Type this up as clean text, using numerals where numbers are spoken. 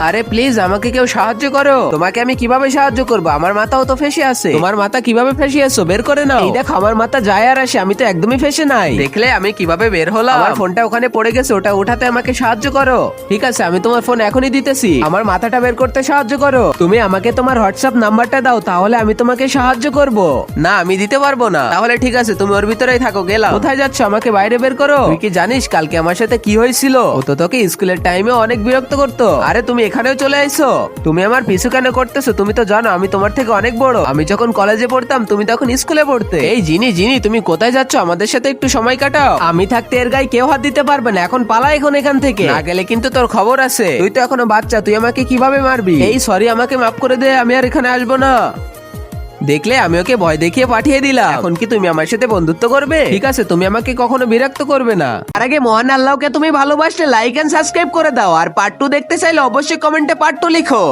আরে প্লিজ আমাকে কেউ সাহায্য করো। তোমাকে আমি কিভাবে সাহায্য করবো? আমার মাথাও তো ফেসে আছে। তোমার মাথা কিভাবে ফেসে আছো? বের করে নাও। এই দেখো আমার মাথা যায় আর আসে, আমি তো একদমই ফেসে নাই। দেখলে আমি কিভাবে বের হলাম? আমার ফোনটা ওখানে পড়ে গেছে, ওটা উঠাতে আমাকে সাহায্য করো। ঠিক আছে, আমি তোমার ফোন এখনই দিতেছি। আমার মাথাটা বের করতে সাহায্য করো। তুমি আমাকে তোমার হোয়াটসঅ্যাপ নাম্বারটা দাও, তাহলে আমি তোমাকে সাহায্য করব। না, আমি দিতে পারবো না। তাহলে ঠিক আছে, তুমি ওর ভিতরেই থাকো। গেলাম। কোথায় যাচ্ছ? আমাকে বাইরে বের করো। তুই কি জানিস কালকে আমার সাথে কি হয়েছিল? ও তো তোকে স্কুলের টাইমে অনেক বিরক্ত করতো। আরে তুমি এখানেও চলে আইছো? তুমি আমার পিছু কেন করতেছো? তুমি তো জানো আমি তোমার থেকে অনেক বড়। আমি যখন কলেজে পড়তাম তুমি তখন স্কুলে পড়তে। এই জিনি জিনি, তুমি কোথায় যাচ্ছ? আমাদের সাথে একটু সময় কাটাও। আমি থাকতে এর গায়ে কেউ হাত দিতে পারবে না। এখন পালা এখন এখান থেকে, না গেলে কিন্তু তোর খবর আছে। তুই তো এখনো বাচ্চা, তুই আমাকে কিভাবে মারবি? এই সরি, আমাকে মাফ করে দে, আমি আর এখানে আসবো না। দেখলে আমি ওকে ভয় দেখিয়ে পাঠিয়ে দিলাম। এখন কি তুমি আমার সাথে বন্ধুত্ব করবে? ঠিক আছে, তুমি আমাকে কখনো বিরক্ত করবে না। আর আগে মহান আল্লাহকে তুমি ভালোবাসলে লাইক এন্ড সাবস্ক্রাইব করে দাও। আর পার্ট 2 দেখতে চাইলে অবশ্যই কমেন্টে পার্ট 2 লিখো।